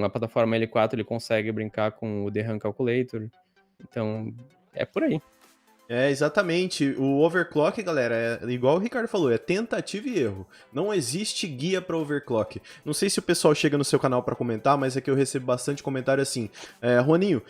A plataforma L4 ele consegue brincar com o DRAM Calculator. Então, é por aí. É, exatamente. O overclock, galera, é igual o Ricardo falou, é tentativa e erro. Não existe guia para overclock. Não sei se o pessoal chega no seu canal para comentar, mas aqui eu recebo bastante comentário assim. Juaninho,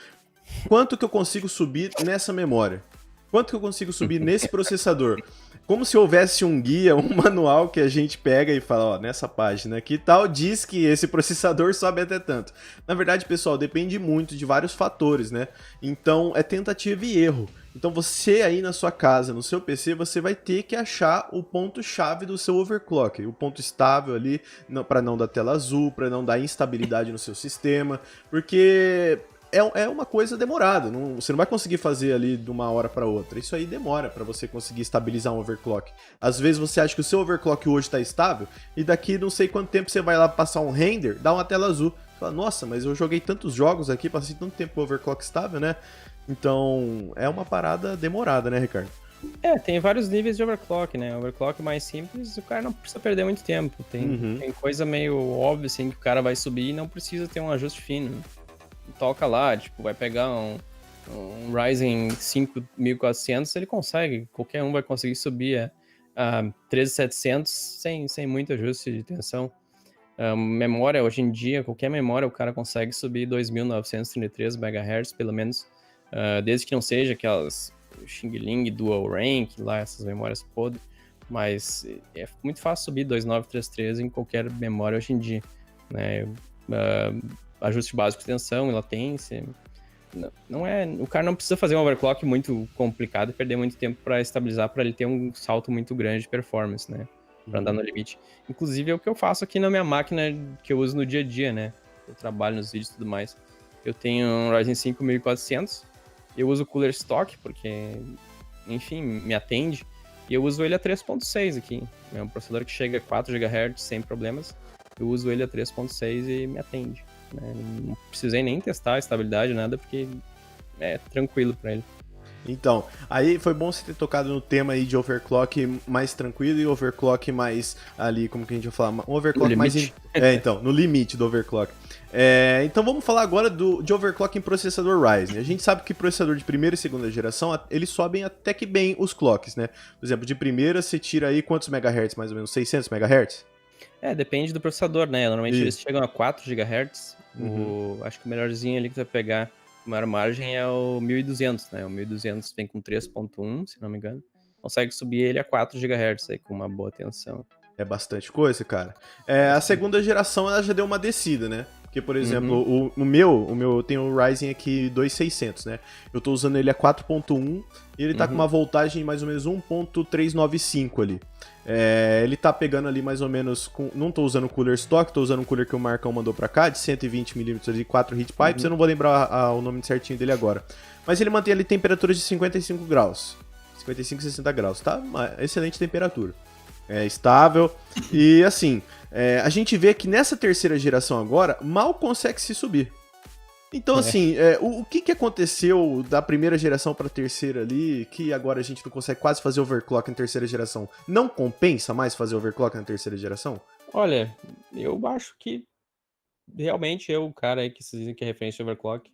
quanto que eu consigo subir nessa memória? Quanto que eu consigo subir nesse processador? Como se houvesse um guia, um manual que a gente pega e fala, ó, nessa página aqui tal, diz que esse processador sobe até tanto. Na verdade, pessoal, depende muito de vários fatores, né? Então, é tentativa e erro. Então, você aí na sua casa, no seu PC, você vai ter que achar o ponto-chave do seu overclock, o ponto estável ali, para não dar tela azul, para não dar instabilidade no seu sistema, porque é uma coisa demorada, você não vai conseguir fazer ali de uma hora para outra. Isso aí demora para você conseguir estabilizar um overclock. Às vezes você acha que o seu overclock hoje está estável e daqui não sei quanto tempo você vai lá passar um render, dá uma tela azul. Você fala, nossa, mas eu joguei tantos jogos aqui, passei tanto tempo com o overclock estável, né? Então é uma parada demorada, né, Ricardo? Tem vários níveis de overclock, né? Overclock mais simples, o cara não precisa perder muito tempo. Tem coisa meio óbvia, assim, que o cara vai subir e não precisa ter um ajuste fino. Toca lá, tipo, vai pegar um Ryzen 5400, ele consegue, qualquer um vai conseguir subir a 13700 sem muito ajuste de tensão. Memória, hoje em dia, qualquer memória o cara consegue subir 2933 MHz, pelo menos, desde que não seja aquelas Xing Ling Dual Rank, lá, essas memórias podres, mas é muito fácil subir 2933 em qualquer memória hoje em dia, né? Ajuste básico de tensão e latência. Não é, o cara não precisa fazer um overclock muito complicado e perder muito tempo para estabilizar, para ele ter um salto muito grande de performance, né? Para andar no limite. Inclusive é o que eu faço aqui na minha máquina que eu uso no dia a dia, né? Eu trabalho nos vídeos e tudo mais. Eu tenho um Ryzen 5 1400, eu uso o Cooler Stock porque, enfim, me atende. E eu uso ele a 3.6 aqui. É um processador que chega a 4 GHz sem problemas. Eu uso ele a 3.6 e me atende. Né? Não precisei nem testar a estabilidade, nada, porque é tranquilo para ele. Então, aí foi bom você ter tocado no tema aí de overclock mais tranquilo e overclock mais ali, como que a gente vai falar? Um overclock mais... então, no limite do overclock. Então vamos falar agora de overclock em processador Ryzen. A gente sabe que processador de primeira e segunda geração, eles sobem até que bem os clocks, né? Por exemplo, de primeira você tira aí quantos megahertz mais ou menos? 600 megahertz? Depende do processador, né? Normalmente eles chegam a 4 GHz. Acho que o melhorzinho ali que você vai pegar maior margem é o 1200, né? O 1200 vem com 3.1, se não me engano. Consegue subir ele a 4 GHz aí com uma boa tensão. É bastante coisa, cara. A segunda geração ela já deu uma descida, né? Porque, por exemplo, o meu tem o Ryzen aqui 2600, né? Eu tô usando ele a 4.1 e ele tá com uma voltagem mais ou menos 1.395 ali. Ele tá pegando ali mais ou menos... Não tô usando o cooler stock, tô usando um cooler que o Marcão mandou pra cá, de 120mm e 4 heat pipes. Eu não vou lembrar o nome certinho dele agora. Mas ele mantém ali temperaturas de 55 graus. 55 e 60 graus, tá? Uma excelente temperatura. É estável. E assim, a gente vê que nessa terceira geração agora, mal consegue se subir. Então, assim, o que aconteceu da primeira geração para a terceira ali, que agora a gente não consegue quase fazer overclock na terceira geração? Não compensa mais fazer overclock na terceira geração? Olha, eu acho que realmente o cara aí que se dizem que é referência de overclock,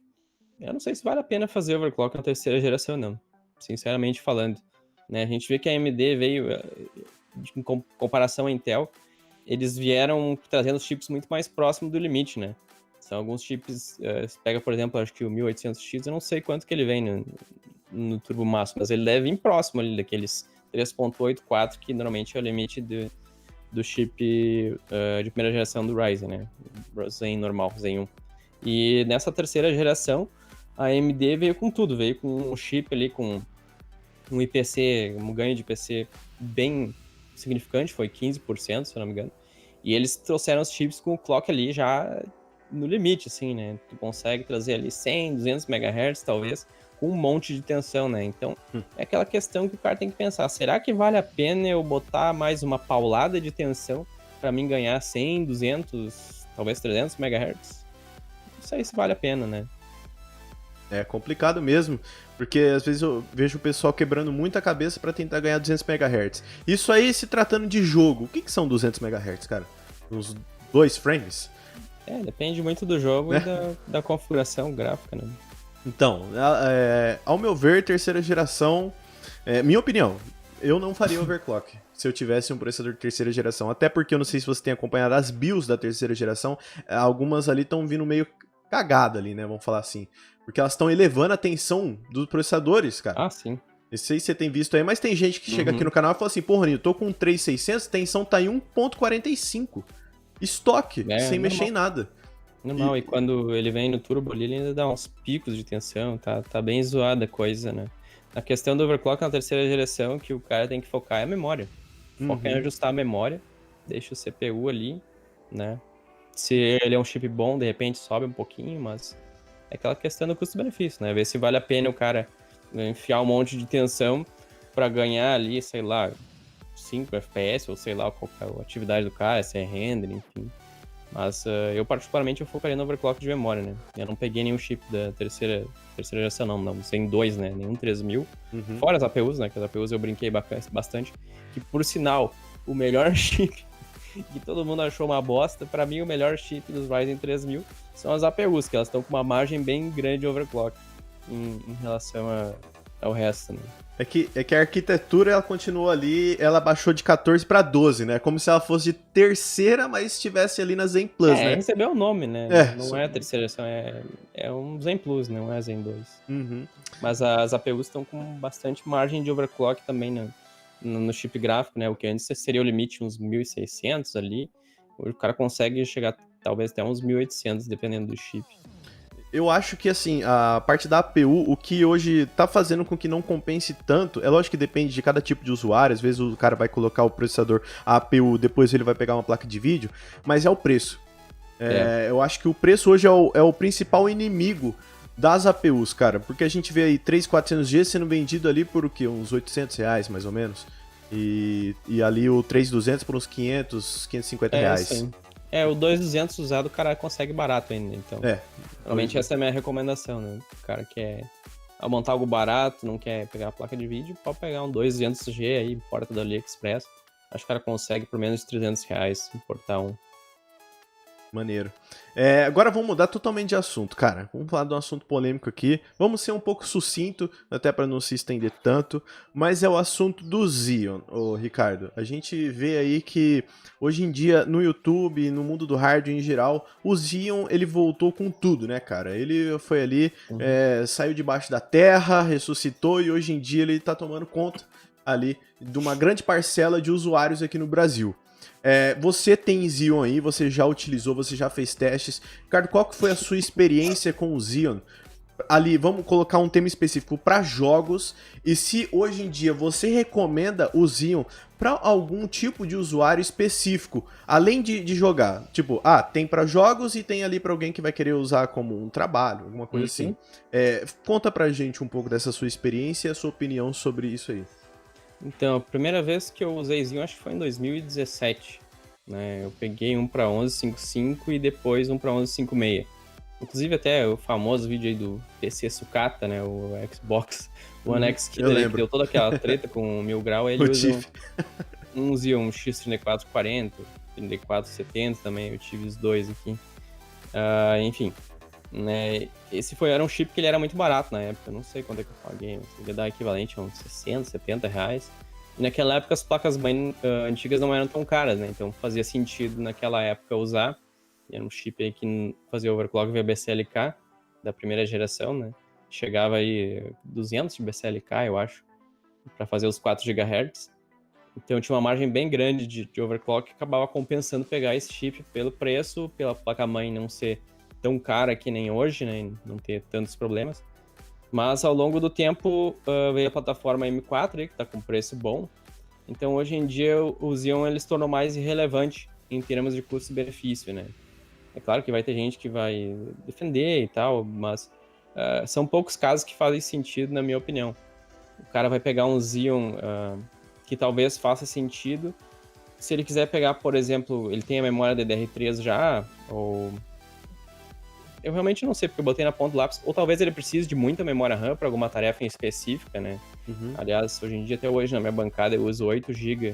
eu não sei se vale a pena fazer overclock na terceira geração, não. Sinceramente falando. Né? A gente vê que a AMD veio, em comparação à Intel, eles vieram trazendo chips muito mais próximos do limite, né? São alguns chips, você pega, por exemplo, acho que o 1800X, eu não sei quanto que ele vem no turbo máximo, mas ele deve vir próximo ali daqueles 3.84, que normalmente é o limite do chip de primeira geração do Ryzen, né? Zen normal, Zen 1. E nessa terceira geração, a AMD veio com tudo, veio com um chip ali com um IPC, um ganho de IPC bem significante, foi 15%, se eu não me engano. E eles trouxeram os chips com o clock ali já no limite, assim, né? Tu consegue trazer ali 100, 200 MHz, talvez, com um monte de tensão, né? Então, é aquela questão que o cara tem que pensar, será que vale a pena eu botar mais uma paulada de tensão para mim ganhar 100, 200, talvez 300 MHz? Não sei se vale a pena, né? É complicado mesmo, porque às vezes eu vejo o pessoal quebrando muita cabeça para tentar ganhar 200 MHz. Isso aí se tratando de jogo, o que são 200 MHz, cara? Uns 2 frames? Depende muito do jogo e da configuração gráfica, né? Então, ao meu ver, terceira geração, minha opinião, eu não faria overclock se eu tivesse um processador de terceira geração. Até porque eu não sei se você tem acompanhado as BIOS da terceira geração, algumas ali estão vindo meio cagada ali, né? Vamos falar assim. Porque elas estão elevando a tensão dos processadores, cara. Ah, sim. Não sei se você tem visto aí, mas tem gente que chega aqui no canal e fala assim, pô, Roninho, eu tô com 3600, tensão tá em 1.45. Estoque, sem mexer em nada. Normal, e quando ele vem no turbo ali, ele ainda dá uns picos de tensão, tá bem zoada a coisa, né? A questão do overclock na terceira geração, que o cara tem que focar é a memória. Foca em ajustar a memória, deixa o CPU ali, né? Se ele é um chip bom, de repente sobe um pouquinho, mas é aquela questão do custo-benefício, né? Ver se vale a pena o cara enfiar um monte de tensão pra ganhar ali, sei lá, 5 FPS, ou sei lá qual é a atividade do cara, se é render, enfim. Mas eu particularmente eu focaria no overclock de memória, né? Eu não peguei nenhum chip da terceira geração, não. Sem dois, né? Nenhum 3000. Fora as APUs, né? Que as APUs eu brinquei bastante. Que, por sinal, o melhor chip que todo mundo achou uma bosta, pra mim o melhor chip dos Ryzen 3000 são as APUs, que elas estão com uma margem bem grande de overclock em relação ao resto, né? É que a arquitetura, ela continuou ali, ela baixou de 14 para 12, né? Como se ela fosse de terceira, mas estivesse ali na Zen Plus, né? Recebeu o nome, né? Não é a terceira geração, é um Zen Plus, não é Zen 2. Mas as APUs estão com bastante margem de overclock também no chip gráfico, né? O que antes seria o limite uns 1.600 ali, o cara consegue chegar talvez até uns 1.800, dependendo do chip. Eu acho que, assim, a parte da APU, o que hoje tá fazendo com que não compense tanto, é lógico que depende de cada tipo de usuário, às vezes o cara vai colocar o processador, a APU, depois ele vai pegar uma placa de vídeo, mas é o preço. Eu acho que o preço hoje é o principal inimigo das APUs, cara, porque a gente vê aí 3.400G sendo vendido ali por o quê? Uns R$800, mais ou menos, e ali o 3.200 por uns 500, 550 reais. Sim. O 2.200 usado o cara consegue barato ainda, então. Realmente essa é a minha recomendação, né? O cara quer montar algo barato, não quer pegar a placa de vídeo, pode pegar um 2.200G aí, importa do AliExpress. Acho que o cara consegue por menos de R$300 importar um. Maneiro. Agora vamos mudar totalmente de assunto, cara. Vamos falar de um assunto polêmico aqui. Vamos ser um pouco sucinto, até para não se estender tanto, mas é o assunto do Xeon, Ricardo. A gente vê aí que hoje em dia no YouTube, no mundo do hardware em geral, o Xeon ele voltou com tudo, né, cara? Ele foi ali, saiu debaixo da terra, ressuscitou e hoje em dia ele tá tomando conta ali de uma grande parcela de usuários aqui no Brasil. Você tem Xeon aí, você já utilizou, você já fez testes. Ricardo, qual que foi a sua experiência com o Xeon? Ali, vamos colocar um tema específico para jogos. E se hoje em dia você recomenda o Xeon para algum tipo de usuário específico, além de jogar. Tipo, tem para jogos e tem ali para alguém que vai querer usar como um trabalho, alguma coisa assim. Conta pra gente um pouco dessa sua experiência e a sua opinião sobre isso aí. Então, a primeira vez que eu usei Xeon, acho que foi em 2017, né? Eu peguei um para 11.5.5 e depois um para 11.5.6. Inclusive até o famoso vídeo aí do PC sucata, né? O Xbox One X que deu toda aquela treta com o 1000 grau, ele usa um Xeon X3440, 3470 também, eu tive os dois aqui. Enfim, né? Era um chip que ele era muito barato na época, eu não sei quanto é que eu paguei, mas ia dar equivalente a uns 60, 70 reais. E naquela época as placas-mãe antigas não eram tão caras, né? Então fazia sentido naquela época usar. Era um chip aí que fazia overclock via BCLK da primeira geração, né? Chegava aí 200 de BCLK, eu acho, para fazer os 4 GHz. Então tinha uma margem bem grande de overclock que acabava compensando pegar esse chip pelo preço, pela placa-mãe não ser tão cara que nem hoje, né? Não ter tantos problemas. Mas ao longo do tempo veio a plataforma M4 aí, que tá com preço bom. Então hoje em dia o Xeon ele se tornou mais irrelevante em termos de custo-benefício, né? É claro que vai ter gente que vai defender e tal, mas são poucos casos que fazem sentido, na minha opinião. O cara vai pegar um Xeon que talvez faça sentido. Se ele quiser pegar, por exemplo, ele tem a memória DDR3 já, ou... Eu realmente não sei, porque eu botei na ponta do lápis. Ou talvez ele precise de muita memória RAM para alguma tarefa em específica, né? Aliás, hoje em dia, até hoje, na minha bancada, eu uso 8 GB.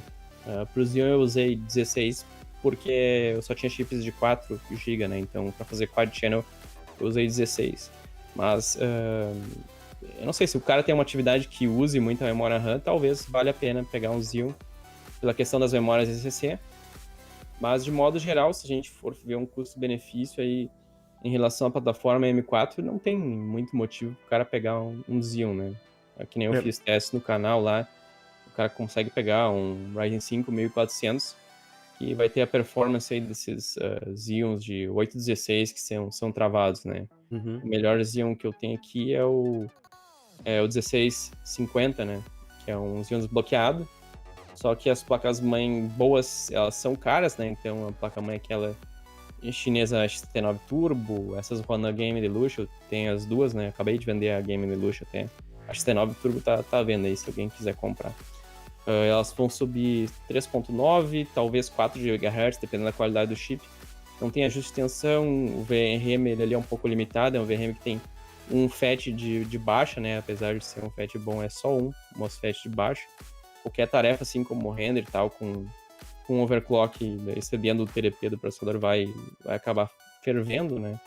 Pro Xeon eu usei 16 porque eu só tinha chips de 4 GB, né? Então, para fazer quad channel, eu usei 16. Mas, eu não sei, se o cara tem uma atividade que use muita memória RAM, talvez valha a pena pegar um Xeon, pela questão das memórias SSD. Mas, de modo geral, se a gente for ver um custo-benefício aí em relação à plataforma M4, não tem muito motivo pro cara pegar um Xeon, né? É que nem eu fiz teste no canal lá, o cara consegue pegar um Ryzen 5 1400, que vai ter a performance aí desses Xeons de 816 que são travados, né? Uhum. O melhor Xeon que eu tenho aqui é o 1650, né? Que é um Xeon desbloqueado. Só que as placas-mãe boas, elas são caras, né? Então a placa-mãe é aquela chinesa XT9 Turbo, essas rodando a Game Deluxe, eu tenho as duas, né? Acabei de vender a Game Deluxe até. A XT9 Turbo tá à venda aí, se alguém quiser comprar. Elas vão subir 3.9, talvez 4 GHz, dependendo da qualidade do chip. Não tem ajuste de tensão, o VRM ele ali é um pouco limitado, é um VRM que tem um FET de baixa, né? Apesar de ser um FET bom, é só um MOSFET de baixa. Qualquer tarefa, assim como render e tal, com overclock excedendo o TDP do processador, vai acabar fervendo, né?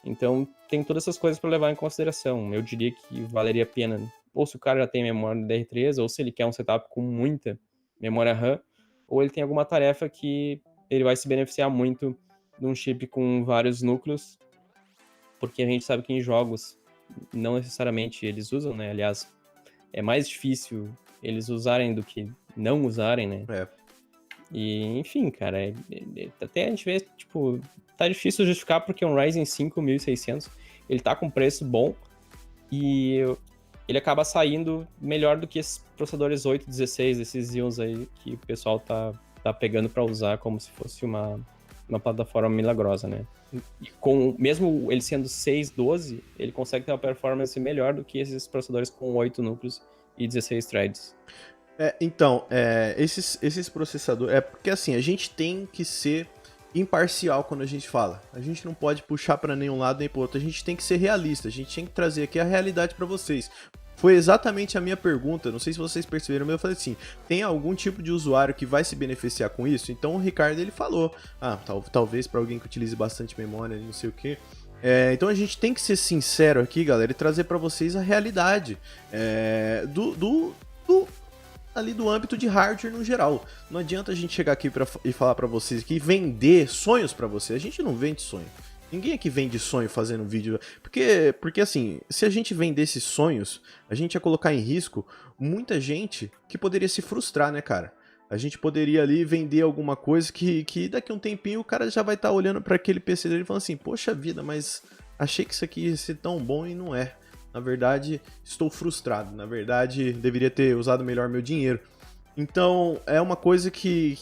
Então, tem todas essas coisas para levar em consideração. Eu diria que valeria a pena, ou se o cara já tem memória DR3, ou se ele quer um setup com muita memória RAM, ou ele tem alguma tarefa que ele vai se beneficiar muito de um chip com vários núcleos, porque a gente sabe que em jogos não necessariamente eles usam, né? Aliás, é mais difícil eles usarem do que não usarem, né? E, enfim, cara, até a gente vê, tipo, tá difícil justificar porque um Ryzen 5 1600, ele tá com preço bom e ele acaba saindo melhor do que esses processadores 816, esses Xeons aí que o pessoal tá pegando pra usar como se fosse uma plataforma milagrosa, né? E mesmo ele sendo 612, ele consegue ter uma performance melhor do que esses processadores com 8 núcleos e 16 threads. Então, esses processadores... porque assim, a gente tem que ser imparcial quando a gente fala. A gente não pode puxar para nenhum lado nem pro outro. A gente tem que ser realista. A gente tem que trazer aqui a realidade para vocês. Foi exatamente a minha pergunta, não sei se vocês perceberam, mas eu falei assim, tem algum tipo de usuário que vai se beneficiar com isso? Então o Ricardo, ele falou, talvez para alguém que utilize bastante memória, não sei o que. Então a gente tem que ser sincero aqui, galera, e trazer para vocês a realidade ali do âmbito de hardware no geral. Não adianta a gente chegar aqui e falar pra vocês aqui, vender sonhos pra vocês. A gente não vende sonho. Ninguém aqui vende sonho fazendo vídeo. Porque assim, se a gente vendesse sonhos, a gente ia colocar em risco muita gente que poderia se frustrar, né, cara? A gente poderia ali vender alguma coisa que daqui a um tempinho o cara já vai estar olhando pra aquele PC dele e falando assim, poxa vida, mas achei que isso aqui ia ser tão bom e não é. Na verdade, estou frustrado. Na verdade, deveria ter usado melhor meu dinheiro. Então, é uma coisa que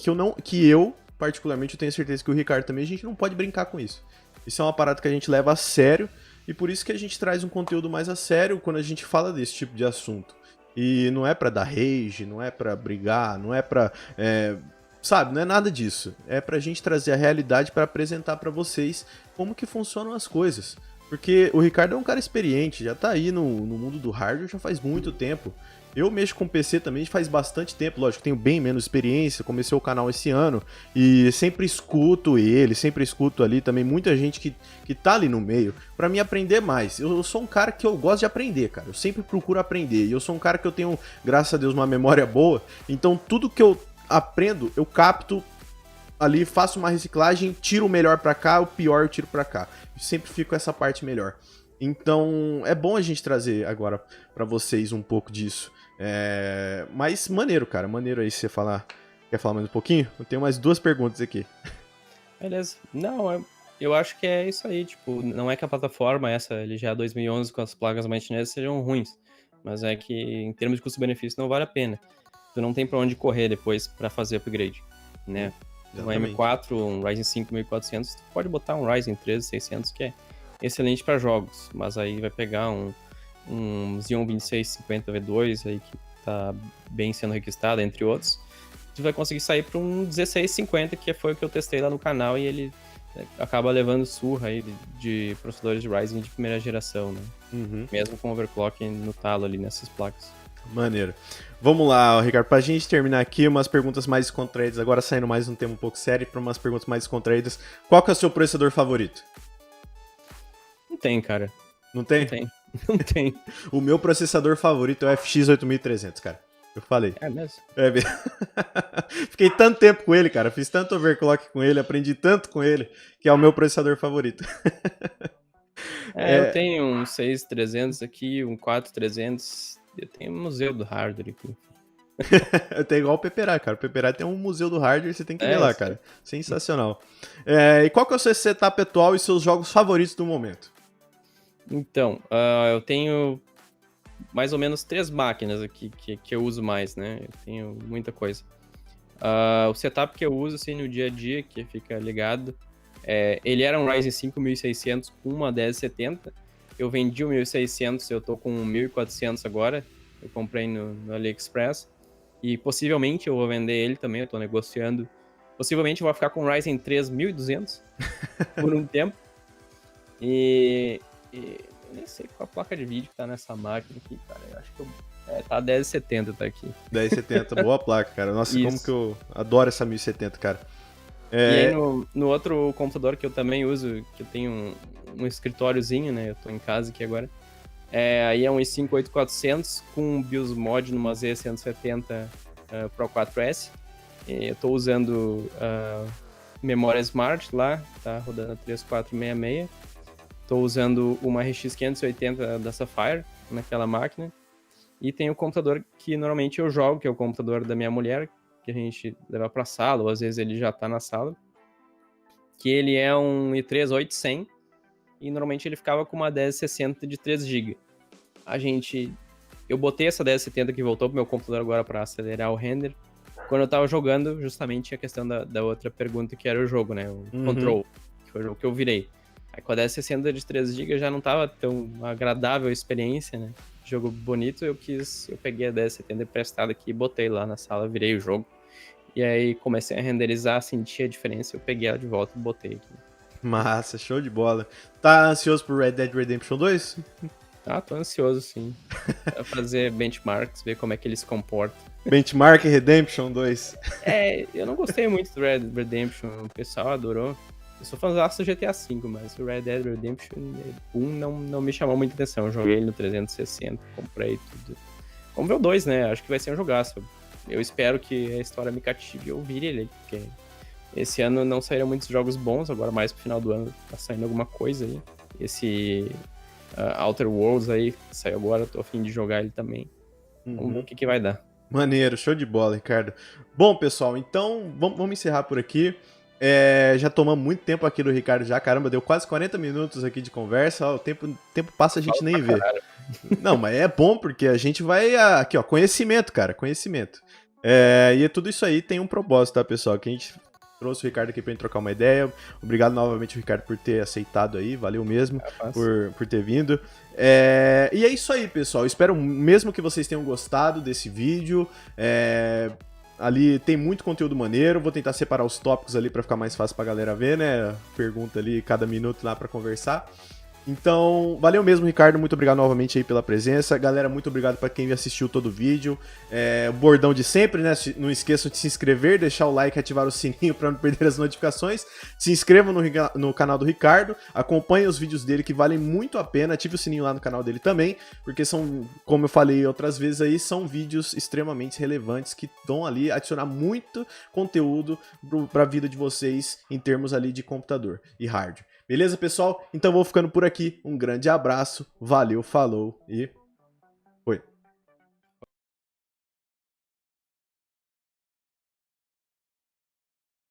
eu, particularmente, eu tenho certeza que o Ricardo também, a gente não pode brincar com isso. Isso é uma parada que a gente leva a sério, e por isso que a gente traz um conteúdo mais a sério quando a gente fala desse tipo de assunto. E não é pra dar rage, não é pra brigar, não é pra... sabe, não é nada disso. É pra gente trazer a realidade pra apresentar pra vocês como que funcionam as coisas. Porque o Ricardo é um cara experiente, já tá aí no mundo do hardware já faz muito tempo. Eu mexo com PC também faz bastante tempo, lógico, tenho bem menos experiência, comecei o canal esse ano e sempre escuto sempre escuto ali também muita gente que tá ali no meio pra me aprender mais. Eu sou um cara que eu gosto de aprender, cara, eu sempre procuro aprender e eu sou um cara que eu tenho, graças a Deus, uma memória boa, então tudo que eu aprendo, eu capto ali, faço uma reciclagem, tiro o melhor pra cá, o pior eu tiro pra cá. Sempre fico com essa parte melhor. Então, é bom a gente trazer agora pra vocês um pouco disso. Mas maneiro, cara. Maneiro aí se você falar. Quer falar mais um pouquinho? Eu tenho mais 2 perguntas aqui. Beleza. Não, eu acho que é isso aí. Tipo, não é que a plataforma, essa LGA 2011 com as placas mais chinesas sejam ruins. Mas é que, em termos de custo-benefício, não vale a pena. Tu não tem pra onde correr depois pra fazer upgrade, né? Um M4, um Ryzen 5 1400, tu pode botar um Ryzen 3600 que é excelente para jogos, mas aí vai pegar um Xeon 2650 V2 aí que tá bem sendo requistado, entre outros, tu vai conseguir sair para um 1650, que foi o que eu testei lá no canal, e ele acaba levando surra aí de processadores de Ryzen de primeira geração, né? Mesmo com overclock no talo ali nessas placas. Maneiro. Vamos lá, Ricardo, pra gente terminar aqui, umas perguntas mais descontraídas, agora saindo mais um tema um pouco sério, pra umas perguntas mais descontraídas. Qual que é o seu processador favorito? Não tem, cara. Não tem? Não tem. Não tem. O meu processador favorito é o FX 8300, cara. Eu falei. É mesmo? É mesmo. Fiquei tanto tempo com ele, cara. Fiz tanto overclock com ele, aprendi tanto com ele, que é o meu processador favorito. Eu tenho um 6300 aqui, um 4300. Eu tenho um museu do hardware aqui. Tem igual o Peperá, cara. O Peperá tem um museu do hardware, você tem que ver lá, cara. Sensacional. E qual que é o seu setup atual e seus jogos favoritos do momento? Então, eu tenho mais ou menos 3 máquinas aqui que eu uso mais, né? Eu tenho muita coisa. O setup que eu uso, assim, no dia a dia, que fica ligado, ele era um Ryzen 5 1600 com uma 1070. Eu vendi o 1600, eu tô com 1400 agora. Eu comprei no AliExpress. E possivelmente eu vou vender ele também, eu tô negociando. Possivelmente eu vou ficar com o Ryzen 3200 por um tempo. E eu nem sei qual a placa de vídeo que tá nessa máquina aqui, cara. Eu acho que tá 1070, tá aqui. 1070, boa placa, cara. Nossa, Isso. como que eu adoro essa 1070, cara. E aí no outro computador que eu também uso, que eu tenho um escritóriozinho, né? Eu tô em casa aqui agora. Aí é um i5 8400 com um BIOS mod numa Z170 Pro 4S. Eu tô usando memória Smart lá, tá rodando a 3466. Tô usando uma RX 580 da Sapphire naquela máquina. E tem o computador que normalmente eu jogo, que é o computador da minha mulher, que a gente leva pra sala, ou às vezes ele já tá na sala. Que ele é um i3 8100 e normalmente ele ficava com uma 1060 de 3GB. Eu botei essa 1070 que voltou pro meu computador agora para acelerar o render. Quando eu tava jogando, justamente a questão da outra pergunta que era o jogo, né? O Control, que foi o jogo que eu virei. Aí com a 1060 de 3GB já não tava tão agradável a experiência, né? Jogo bonito, eu peguei a 1070 emprestada aqui e botei lá na sala, virei o jogo. E aí comecei a renderizar, senti a diferença, eu peguei ela de volta e botei aqui. Massa, show de bola. Tá ansioso por Red Dead Redemption 2? Tô ansioso, sim. Pra fazer benchmarks, ver como é que ele se comporta. Benchmark Redemption 2. Eu não gostei muito do Red Dead Redemption, o pessoal adorou. Eu sou fãzaço do GTA V, mas o Red Dead Redemption 1 não me chamou muita atenção. Eu joguei ele no 360, comprei tudo. Vamos ver o 2, né? Acho que vai ser um jogaço. Eu espero que a história me cative e eu vire ele, porque esse ano não saíram muitos jogos bons, agora mais pro final do ano tá saindo alguma coisa aí. Esse Outer Worlds aí, que saiu agora, tô a fim de jogar ele também. Vamos ver o que vai dar. Maneiro, show de bola, Ricardo. Bom, pessoal, então vamos encerrar por aqui. Já tomamos muito tempo aqui do Ricardo já, caramba, deu quase 40 minutos aqui de conversa, o tempo passa a gente nem vê. Não, mas é bom porque a gente vai aqui, ó, conhecimento, cara, conhecimento. E é tudo isso aí tem um propósito, tá, pessoal, que a gente trouxe o Ricardo aqui pra gente trocar uma ideia. Obrigado novamente, Ricardo, por ter aceitado aí, valeu mesmo por ter vindo. E é isso aí, pessoal, espero mesmo que vocês tenham gostado desse vídeo. Ali tem muito conteúdo maneiro, vou tentar separar os tópicos ali pra ficar mais fácil pra galera ver, né? Pergunta ali cada minuto lá pra conversar. Então, valeu mesmo, Ricardo, muito obrigado novamente aí pela presença. Galera, muito obrigado pra quem assistiu todo o vídeo. O bordão de sempre, né? Não esqueçam de se inscrever, deixar o like e ativar o sininho pra não perder as notificações. Se inscrevam no canal do Ricardo, acompanhem os vídeos dele que valem muito a pena. Ative o sininho lá no canal dele também, porque são, como eu falei outras vezes aí, são vídeos extremamente relevantes que vão ali adicionar muito conteúdo pra vida de vocês em termos ali de computador e hardware. Beleza, pessoal? Então vou ficando por aqui. Um grande abraço, valeu, falou e foi.